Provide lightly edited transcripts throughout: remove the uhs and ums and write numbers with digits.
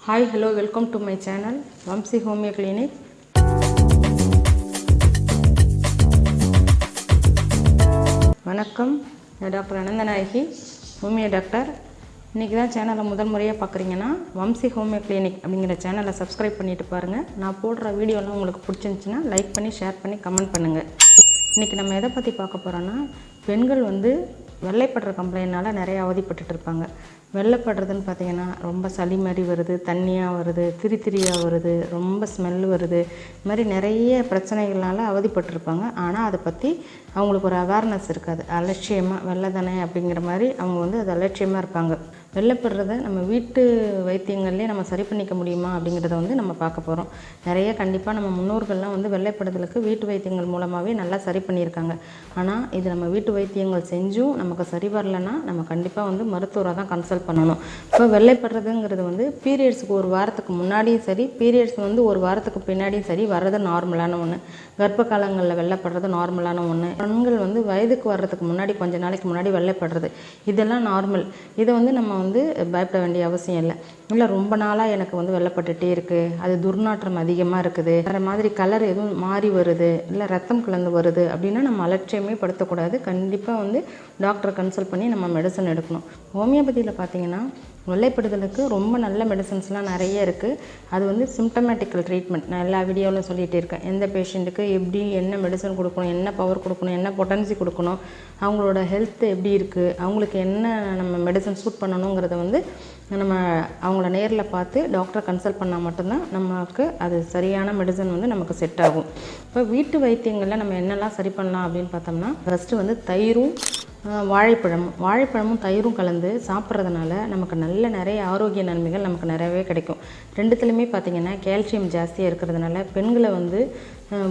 Hi, hello, welcome to my channel Vamsi Homeo Clinic. வணக்கம், நான் doctor Ananthanayaki, homeo doctor. இன்றைக்கி தான் சேனலை முதல் முறையாக பார்க்குறீங்கன்னா வம்சி ஹோமியோ கிளினிக் அப்படிங்கிற சேனலை சப்ஸ்கிரைப் பண்ணிவிட்டு பாருங்கள். நான் போடுற வீடியோலாம் உங்களுக்கு பிடிச்சிருந்துச்சின்னா லைக் பண்ணி, ஷேர் பண்ணி, கமெண்ட் பண்ணுங்கள். இன்றைக்கி நம்ம எதை பற்றி பார்க்க போகிறோன்னா, பெண்கள் வெள்ளைப்படுற கம்ப்ளைண்ட்னால் நிறைய அவதிப்பட்டுட்டு இருப்பாங்க. வெள்ளைப்படுறதுன்னு பார்த்திங்கன்னா ரொம்ப சளி மாதிரி வருது, தண்ணியாக வருது, திரியாக வருது, ரொம்ப ஸ்மெல் வருது, இது மாதிரி நிறைய பிரச்சனைகள்னால அவதிப்பட்டிருப்பாங்க. ஆனால் அதை பற்றி அவங்களுக்கு ஒரு அவேர்னஸ் இருக்காது. அலட்சியமாக வெள்ளை தானே அப்படிங்கிற மாதிரி அவங்க அது அலட்சியமாக இருப்பாங்க. வெள்ளைப்படுறத நம்ம வீட்டு வைத்தியங்கள்லேயே நம்ம சரி பண்ணிக்க முடியுமா அப்படிங்கிறத நம்ம பார்க்க போகிறோம். நிறைய கண்டிப்பாக நம்ம முன்னோர்கள்லாம் வெள்ளைப்படுதலுக்கு வீட்டு வைத்தியங்கள் மூலமாகவே நல்லா சரி பண்ணியிருக்காங்க. ஆனால் இது நம்ம வீட்டு வைத்தியங்கள் செஞ்சும் நமக்கு சரி வரலைன்னா நம்ம கண்டிப்பாக மருத்துவரை தான் கன்சல்ட் பண்ணணும். இப்போ வெள்ளைப்படுறதுங்கிறது பீரியட்ஸுக்கு ஒரு வாரத்துக்கு முன்னாடியும் சரி, பீரியட்ஸ் ஒரு வாரத்துக்கு பின்னாடியும் சரி வர்றது நார்மலான ஒன்று. கர்ப்ப காலங்களில் வெள்ளைப்படுறது நார்மலான ஒன்று. பெண்கள் வயதுக்கு வர்றதுக்கு முன்னாடி கொஞ்ச நாளைக்கு முன்னாடி வெள்ளைப்படுறது இதெல்லாம் நார்மல். இதை நம்ம பயப்பட வேண்டிய அவசியம் இல்லை. இல்லை ரொம்ப நாளாக எனக்கு வெள்ளைப்பட்டுட்டே இருக்குது, அது துர்நாற்றம் அதிகமாக இருக்குது, வேறு மாதிரி கலர் எதுவும் மாறி வருது, இல்லை ரத்தம் கலந்து வருது அப்படின்னா நம்ம அலட்சியமே படுத்தக்கூடாது. கண்டிப்பாக டாக்டரை கன்சல்ட் பண்ணி நம்ம மெடிசன் எடுக்கணும். ஹோமியோபதியில் பார்த்திங்கன்னா வெள்ளைப்படுதலுக்கு ரொம்ப நல்ல மெடிசன்ஸ்லாம் நிறைய இருக்குது. அது சிம்டமேட்டிக்கல் ட்ரீட்மெண்ட். நான் எல்லா வீடியோவிலும் சொல்லிகிட்டே இருக்கேன். எந்த பேஷண்ட்டுக்கு எப்படி என்ன மெடிசன் கொடுக்கணும், என்ன பவர் கொடுக்கணும், என்ன பொட்டன்சி கொடுக்கணும், அவங்களோட ஹெல்த் எப்படி இருக்குது, அவங்களுக்கு என்ன நம்ம மெடிசன் சூட் பண்ணணுங்கிறத நம்ம அவங்கள நேரில் பார்த்து டாக்டரை கன்சல்ட் பண்ணால் மட்டும்தான் நமக்கு அது சரியான மெடிசன் நமக்கு செட் ஆகும். இப்போ வீட்டு வைத்தியங்களில் நம்ம என்னெல்லாம் சரி பண்ணலாம் அப்படின்னு பார்த்தோம்னா, ஃபஸ்ட்டு தயிரும் வாழைப்பழமும் தயிரும் கலந்து சாப்பிட்றதுனால நமக்கு நிறைய ஆரோக்கிய நன்மைகள் நமக்கு நிறையவே கிடைக்கும். ரெண்டுத்துலையுமே பார்த்திங்கன்னா கால்சியம் ஜாஸ்தியாக இருக்கிறதுனால பெண்களை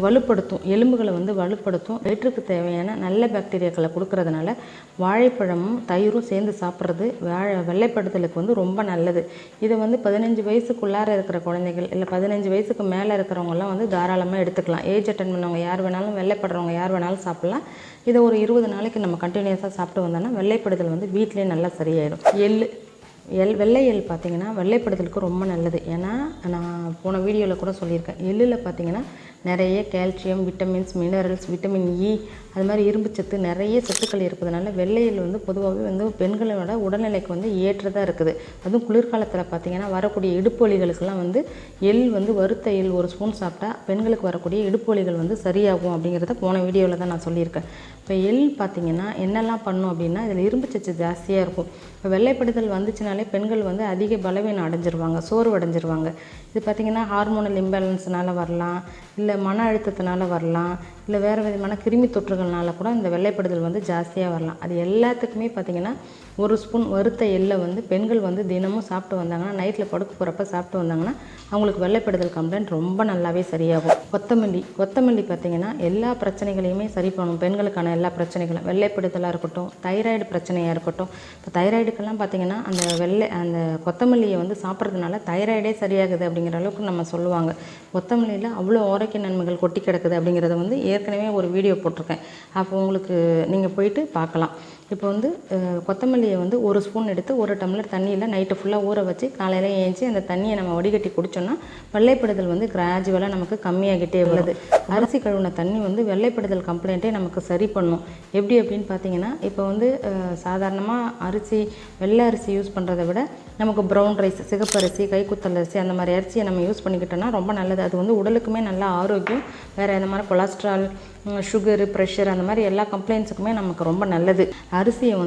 வலுப்படுத்தும், எலும்புகளை வலுப்படுத்தும். வயிற்றுக்கு தேவையான நல்ல பாக்டீரியாக்களை கொடுக்கறதுனால வாழைப்பழமும் தயிரும் சேர்ந்து சாப்பிட்றது வெள்ளைப்படுதலுக்கு ரொம்ப நல்லது. இதை 15 வயசுக்குள்ளார இருக்கிற குழந்தைகள், இல்லை 15 வயசுக்கு மேலே இருக்கிறவங்கலாம் தாராளமாக எடுத்துக்கலாம். ஏஜ் அட்டன் பண்ணவங்க யார் வேணாலும், வெள்ளைப்படுறவங்க யார் வேணாலும் சாப்பிட்லாம். இதை ஒரு 20 நாளைக்கு நம்ம கண்டினியூஸாக சாப்பிட்டு வந்தோம்னா வெள்ளைப்படுதல் வீட்டிலே நல்லா சரியாயிடும். வெள்ளை எள் பார்த்திங்கன்னா வெள்ளைப்படுதலுக்கு ரொம்ப நல்லது. ஏன்னா நான் போன வீடியோவில் கூட சொல்லியிருக்கேன். எள்ளில் பார்த்திங்கன்னா நிறைய calcium, vitamins, minerals, vitamin E, அது மாதிரி இரும்புச்சத்து, நிறைய சத்துக்கள் இருப்பதனால வெள்ளை எள் பொதுவாகவே பெண்களோட உடல்நிலைக்கு ஏற்றதாக இருக்குது. அதுவும் குளிர்காலத்தில் பார்த்திங்கன்னா வரக்கூடிய இடுப்பு வலிகளுக்கெல்லாம் எள் வறுத்த எள் ஒரு ஸ்பூன் சாப்பிட்டா பெண்களுக்கு வரக்கூடிய இடுப்பு வலிகள் சரியாகும் அப்படிங்கிறத போன வீடியோவில் தான் நான் சொல்லியிருக்கேன். இப்போ எள் பார்த்திங்கன்னா என்னெல்லாம் பண்ணும் அப்படின்னா, இதில் இரும்புச்சத்து ஜாஸ்தியாக இருக்கும். இப்போ வெள்ளைப்படுதல் வந்துச்சுனாலே பெண்கள் அதிக பலவீனம் அடைஞ்சிருவாங்க, சோர்வு அடைஞ்சிருவாங்க. இது பார்த்திங்கன்னா ஹார்மோனல் இம்பேலன்ஸ்னால வரலாம், இல்லை மன அழுத்தத்தினால வரலாம், இல்லை வேறு விதமான கிருமி தொற்றுகள்னால கூட இந்த வெள்ளைப்படுதல் ஜாஸ்தியாக வரலாம். அது எல்லாத்துக்குமே பார்த்திங்கன்னா ஒரு ஸ்பூன் வறுத்த எள்ளை பெண்கள் தினமும் சாப்பிட்டு வந்தாங்கன்னா, நைட்டில் படுக்க போகிறப்ப சாப்பிட்டு வந்தாங்கன்னா அவங்களுக்கு வெள்ளைப்படுதல் கம்ப்ளைண்ட் ரொம்ப நல்லாவே சரியாகும். கொத்தமல்லி பார்த்திங்கன்னா எல்லா பிரச்சனைகளையுமே சரி பண்ணும். பெண்களுக்கான எல்லா பிரச்சனைகளும், வெள்ளைப்படுதலாக இருக்கட்டும், தைராய்டு பிரச்சனையாக இருக்கட்டும். இப்போ தைராய்டுக்கெல்லாம் பார்த்திங்கன்னா அந்த கொத்தமல்லியை சாப்பிட்றதுனால தைராய்டே சரியாகுது அப்படிங்கிற அளவுக்கு நம்ம சொல்லுவாங்க. கொத்தமல்லியில் அவ்வளோ ஆரோக்கிய நன்மைகள் கொட்டி கிடக்குது அப்படிங்கிறத ஏற்கனவே ஒரு வீடியோ போட்டிருக்கேன். அப்போ உங்களுக்கு நீங்கள் போயிட்டு பார்க்கலாம். இப்போ கொத்தமல்லியை ஒரு ஸ்பூன் எடுத்து ஒரு டம்ளர் தண்ணியில் நைட்டு ஃபுல்லாக ஊற வச்சு காலையில் ஏஞ்சி அந்த தண்ணியை நம்ம வடிகட்டி குடித்தோம்னா வெள்ளைப்படுதல் கிராஜுவலாக நமக்கு கம்மியாகிட்டே வருது. அரிசி கழுவுன தண்ணி வெள்ளைப்படுதல் கம்ப்ளைண்ட்டே நமக்கு சரி பண்ணும். எப்படி அப்படின்னு பார்த்தீங்கன்னா, இப்போ சாதாரணமாக வெள்ளை அரிசி யூஸ் பண்ணுறதை விட நமக்கு ப்ரௌன் ரைஸ், சிகப்பு அரிசி, கைக்குத்தல் அரிசி, அந்த மாதிரி அரிசியை நம்ம யூஸ் பண்ணிக்கிட்டோம்னா ரொம்ப நல்லது. அது உடலுக்குமே நல்லா ஆரோக்கியம். வேறு இந்த மாதிரி கொலஸ்ட்ரால், சுகரு, ப்ரெஷர், அந்த மாதிரி எல்லா கம்ப்ளைண்ட்ஸுக்குமே நமக்கு ரொம்ப நல்லது. அரிசியை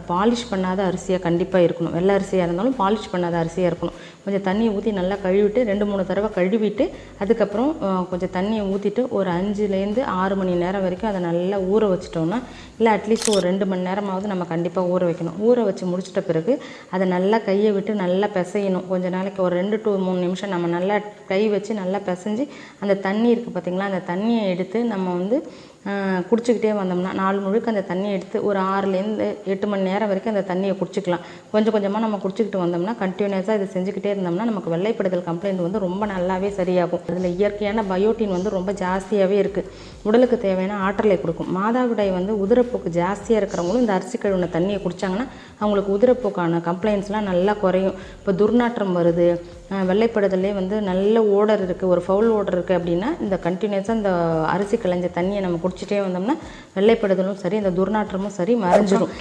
பாலிஷ் பண்ணாத அரிசியாக கண்டிப்பாக இருக்கணும். வெள்ளை அரிசியாக இருந்தாலும் பாலிஷ் பண்ணாத அரிசியாக இருக்கணும். கொஞ்சம் தண்ணியை ஊற்றி நல்லா கழுவிட்டு 2-3 தடவை கழுவிட்டு அதுக்கப்புறம் கொஞ்சம் தண்ணியை ஊற்றிட்டு ஒரு 5லேருந்து 6 மணி நேரம் வரைக்கும் அதை நல்லா ஊற வச்சிட்டோம்னா, இல்லை அட்லீஸ்ட் ஒரு 2 மணி நேரமாவது நம்ம கண்டிப்பாக ஊற வைக்கணும். ஊற வச்சு முடிச்சிட்ட பிறகு அதை நல்லா கையை விட்டு நல்லா பிசையணும். கொஞ்சம் நாளைக்கு ஒரு 2 to 3 நிமிஷம் நம்ம நல்லா கை வச்சு நல்லா பிசைஞ்சு அந்த தண்ணி இருக்குது பார்த்திங்களா, அந்த தண்ணியை எடுத்து நம்ம குடிச்சிக்கிட்டே வந்தோம்னா நாள் முழுக்க அந்த தண்ணியை எடுத்து ஒரு 6லேருந்து 8 மணி நேரம் வரைக்கும் அந்த தண்ணியை குடிச்சிக்கலாம். கொஞ்சம் கொஞ்சமாக நம்ம குடிச்சிக்கிட்டு வந்தோம்னா கண்டினியூஸாக இது செஞ்சுக்கிட்டே இருந்தோம்னா நமக்கு வெள்ளைப்படுதல் கம்ப்ளைண்ட் வந்து ரொம்ப நல்லாவே சரியாகும். அதில் இயற்கையான பயோட்டின் வந்து ரொம்ப ஜாஸ்தியாகவே இருக்குது. உடலுக்கு தேவையான ஆற்றலை கொடுக்கும். மாதவிடாய் வந்து உதிரப்போக்கு ஜாஸ்தியாக இருக்கிறவங்களும் இந்த அரிசி கழுவின தண்ணியை குடித்தாங்கன்னா அவங்களுக்கு உதிரப்போக்கான கம்ப்ளைண்ட்ஸ்லாம் நல்லா குறையும். இப்போ துர்நாற்றம் வருது, வெள்ளைப்படுதலே வந்து நல்ல ஓடர் இருக்குது, ஒரு ஃபவுல் ஓடர் இருக்குது அப்படின்னா இந்த கண்டினியூஸாக இந்த அரிசி களைஞ்ச தண்ணியை நம்ம குடிச்சிட்டே வந்தோம்னா வெள்ளைப்படுதலும் சரி இந்த துர்நாற்றமும் சரி மறைஞ்சிடும்.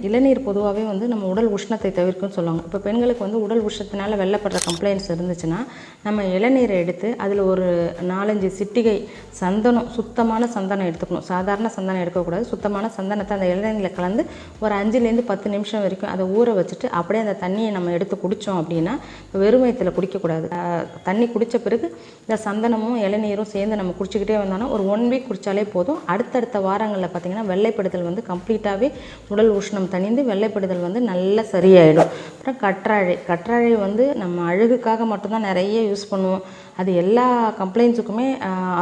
இளநீர் பொதுவாகவே வந்து நம்ம உடல் உஷ்ணத்தை தவிர்க்கும்னு சொல்லுவாங்க. இப்போ பெண்களுக்கு வந்து உடல் உஷ்ணத்தினால வெள்ளைப்படுற கம்ப்ளைண்ட்ஸ் இருந்துச்சுன்னா நம்ம இளநீரை எடுத்து அதில் ஒரு 4-5 சிட்டிகை சந்தனம், சுத்தமான சந்தனம் எடுத்துக்கணும். சாதாரண சந்தனம் எடுக்கக்கூடாது. சுத்தமான சந்தனத்தை அந்த இளநீரில் கலந்து ஒரு 5லேருந்து 10 நிமிஷம் வரைக்கும் அதை ஊற வச்சுட்டு அப்படியே அந்த தண்ணியை நம்ம எடுத்து குடித்தோம் அப்படின்னா வெறும் வயிற்றில் குடிக்கக்கூடாது. தண்ணி குடித்த பிறகு இந்த சந்தனமும் இளநீரும் சேர்ந்து நம்ம குடிச்சிக்கிட்டே வந்தோம்னா ஒரு 1 வீக் குடித்தாலே போதும். அடுத்தடுத்த வாரங்களில் பார்த்திங்கன்னா வெள்ளைப்படுதல் வந்து கம்ப்ளீட்டாகவே உடல் உஷ்ணம் தணிந்து வெள்ளைப்படுதல் வந்து நல்லா சரியாயிடும். அப்புறம் கற்றாழை வந்து நம்ம அழகுக்காக மட்டும்தான் நிறைய யூஸ் பண்ணுவோம். அது எல்லா கம்ப்ளைண்ட்ஸுக்குமே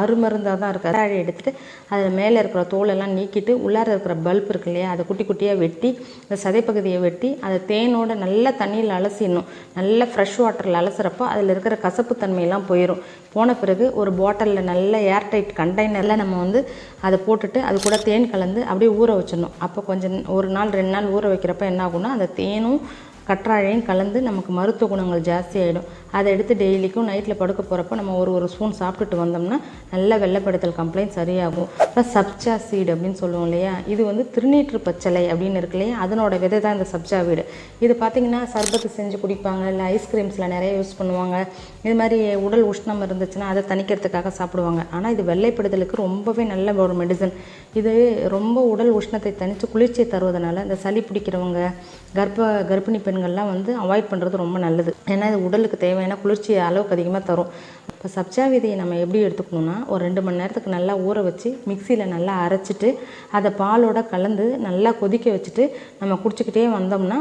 அருமருந்தாக தான் இருக்குது. கற்றாழை எடுத்துகிட்டு அதில் மேலே இருக்கிற தோலெல்லாம் நீக்கிட்டு உள்ளார இருக்கிற பல்ப் இருக்கு இல்லையா அதை குட்டி குட்டியாக வெட்டி அந்த சதைப்பகுதியை வெட்டி அதை தேனோட நல்லா தண்ணியில் அலசிடணும். நல்லா ஃப்ரெஷ் வாட்டரில் அலசுறப்போ அதில் இருக்கிற கசப்பு தன்மையெல்லாம் போயிடும். போன பிறகு ஒரு பாட்டிலில் நல்ல ஏர்டைட் கண்டெய்னரில் நம்ம வந்து அதை போட்டுட்டு அது கூட தேன் கலந்து அப்படியே ஊற வச்சிடணும். அப்போ கொஞ்சம் 1 நாள் 2 நாள் ஊற வைக்கிறப்ப என்ன ஆகும்னா அந்த தேனும் கற்றாழையும் கலந்து நமக்கு மருத்துவ குணங்கள் ஜாஸ்தி ஆகிடும். அதை எடுத்து டெய்லிக்கும் நைட்டில் படுக்க போகிறப்போ நம்ம ஒரு ஸ்பூன் சாப்பிட்டுட்டு வந்தோம்னா நல்ல வெள்ளைப்படுதல் கம்ப்ளைண்ட் சரியாகும். அப்புறம் சப்ஜா சீடு அப்படின்னு சொல்லுவோம் இல்லையா, இது வந்து திருநீற்று பச்சளை அப்படின்னு இருக்கு இல்லையா, அதனோட விதை தான் இந்த சப்ஜா வீடு. இது பார்த்திங்கன்னா சர்பத்து செஞ்சு குடிப்பாங்க, இல்லை ஐஸ்கிரீம்ஸில் நிறைய யூஸ் பண்ணுவாங்க. இது மாதிரி உடல் உஷ்ணம் இருந்துச்சுன்னா அதை தணிக்கிறதுக்காக சாப்பிடுவாங்க. ஆனால் இது வெள்ளைப்படுதலுக்கு ரொம்பவே நல்ல ஒரு மெடிசன். இது ரொம்ப உடல் உஷ்ணத்தை தணித்து குளிர்ச்சியை தருவதனால இந்த சளி பிடிக்கிறவங்க, கர்ப்பிணி பெண்கள்லாம் வந்து அவாய்ட் பண்ணுறது ரொம்ப நல்லது. ஏன்னா இது உடலுக்கு தேவையான குளிர்ச்சியை அளவுக்கு அதிகமாக தரும். இப்போ சப்ஜா விதையை நம்ம எப்படி எடுத்துக்கணும்னா ஒரு 2 மணி நேரத்துக்கு நல்லா ஊற வச்சு மிக்சியில் நல்லா அரைச்சிட்டு அதை பாலோட கலந்து நல்லா கொதிக்க வச்சுட்டு நம்ம குடிச்சிக்கிட்டே வந்தோம்னா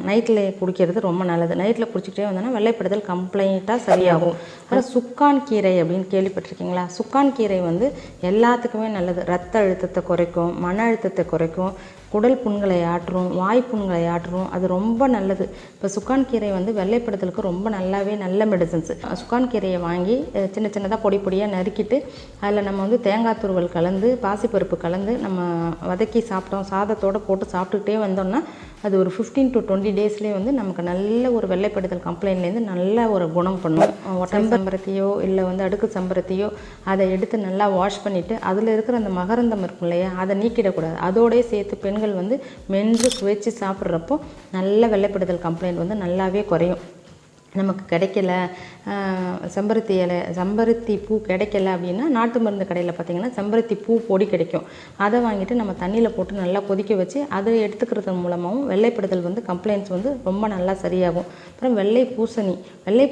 நைட்டில் குடிக்கிறது ரொம்ப நல்லது. நைட்டில் குடிச்சிக்கிட்டே வந்தோம்னா வெள்ளைப்படுதல் கம்ப்ளைண்ட்டாக சரியாகும். அப்புறம் சுக்கான் கீரை அப்படின்னு கேள்விப்பட்டிருக்கீங்களா? சுக்கான் கீரை வந்து எல்லாத்துக்குமே நல்லது. ரத்த அழுத்தத்தை குறைக்கும், மன அழுத்தத்தை குறைக்கும், குடல் புண்களை ஆற்றும், வாய் புண்களை ஆற்றும். அது ரொம்ப நல்லது. இப்போ சுக்கான் கீரை வந்து வெள்ளைப்படுதலுக்கு ரொம்ப நல்லாவே நல்ல மெடிசன்ஸ். சுக்கான் கீரையை வாங்கி சின்ன சின்னதாக பொடி பொடியாக நறுக்கிட்டு அதில் நம்ம வந்து தேங்காய் துருவல் கலந்து பாசிப்பருப்பு கலந்து நம்ம வதக்கி சாப்பிட்டோம், சாதத்தோடு போட்டு சாப்பிட்டுக்கிட்டே வந்தோம்னா அது ஒரு 15 to 20 டேஸ்லேயே வந்து நமக்கு நல்ல ஒரு வெள்ளைப்படுதல் கம்ப்ளைண்ட்லேருந்து நல்ல ஒரு குணம் பண்ணும். செம்பருத்தியோ இல்லை வந்து அடுக்கு செம்பருத்தியோ அதை எடுத்து நல்லா வாஷ் பண்ணிவிட்டு அதில் இருக்கிற அந்த மகரந்தம் இருக்கும் இல்லையா அதை நீக்கிடக்கூடாது. அதோடய சேர்த்து பெண்கள் வந்து மென்று சுவைச்சு சாப்பிட்றப்போ நல்ல வெள்ளைப்படுதல் கம்ப்ளைண்ட் வந்து நல்லாவே குறையும். நமக்கு கிடைக்கல, செம்பருத்தி பூ கிடைக்கல அப்படின்னா நாட்டு மருந்து கடையில் பார்த்திங்கன்னா செம்பருத்தி பூ பொடி கிடைக்கும். அதை வாங்கிட்டு நம்ம தண்ணியில் போட்டு நல்லா கொதிக்க வச்சு அதை எடுத்துக்கிறது மூலமாகவும் வெள்ளைப்படுதல் வந்து கம்ப்ளைண்ட்ஸ் வந்து ரொம்ப நல்லா சரியாகும். அப்புறம் வெள்ளை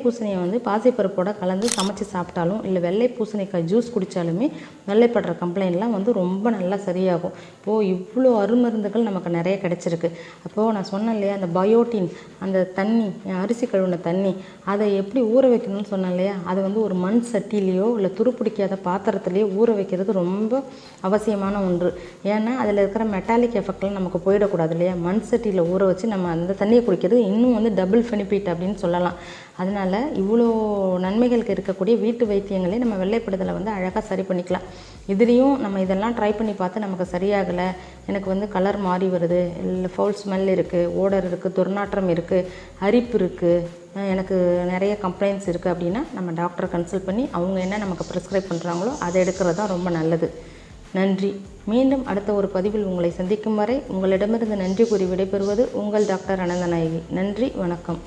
பூசணியை வந்து பாசிப்பருப்போட கலந்து சமைச்சு சாப்பிட்டாலும் இல்லை வெள்ளை பூசணிக்காய் ஜூஸ் குடித்தாலுமே வெள்ளைப்படுற கம்ப்ளைண்ட்லாம் வந்து ரொம்ப நல்லா சரியாகும். இப்போது இவ்வளோ அருமருந்துகள் நமக்கு நிறைய கிடைச்சிருக்கு. அப்போது நான் சொன்னேன் இல்லையா அந்த பயோட்டின், அந்த தண்ணி அரிசி கழுவின தண்ணி அதை எப்படி ஊற வைக்கணும்னு சொன்னேன் இல்லையா, அதை வந்து ஒரு மண் சட்டிலேயோ இல்லை துருப்பிடிக்காத பாத்திரத்துலேயோ ஊற வைக்கிறது ரொம்ப அவசியமான ஒன்று. ஏன்னா அதில் இருக்கிற மெட்டாலிக் எஃபெக்ட்லாம் நமக்கு போயிடக்கூடாது இல்லையா. மண் சட்டியில் ஊற வச்சு நம்ம அந்த தண்ணியை குடிக்கிறது இன்னும் வந்து டபுள் பெனிஃபிட் அப்படின்னு சொல்லலாம். அதனால் இவ்வளோ நன்மைகளுக்கு இருக்கக்கூடிய வீட்டு வைத்தியங்களே நம்ம வெள்ளைப்படுதலை வந்து அழகாக சரி பண்ணிக்கலாம். இதுலேயும் நம்ம இதெல்லாம் ட்ரை பண்ணி பார்த்து நமக்கு சரியாகலை, எனக்கு வந்து கலர் மாறி வருது, இல்லை ஃபவுல் ஸ்மெல் இருக்குது, ஓடர் இருக்குது, துர்நாற்றம் இருக்குது, அரிப்பு இருக்குது, எனக்கு நிறைய கம்ப்ளைண்ட்ஸ் இருக்குது அப்படின்னா நம்ம டாக்டரை கன்சல்ட் பண்ணி அவங்க என்ன நமக்கு ப்ரிஸ்கிரைப் பண்ணுறாங்களோ அதை எடுக்கிறது தான் ரொம்ப நல்லது. நன்றி. மீண்டும் அடுத்த ஒரு பதிவில் உங்களை சந்திக்கும் வரை உங்களிடமிருந்து நன்றி கூறி விடைபெறுவது உங்கள் டாக்டர் அனந்தநாயகி. நன்றி, வணக்கம்.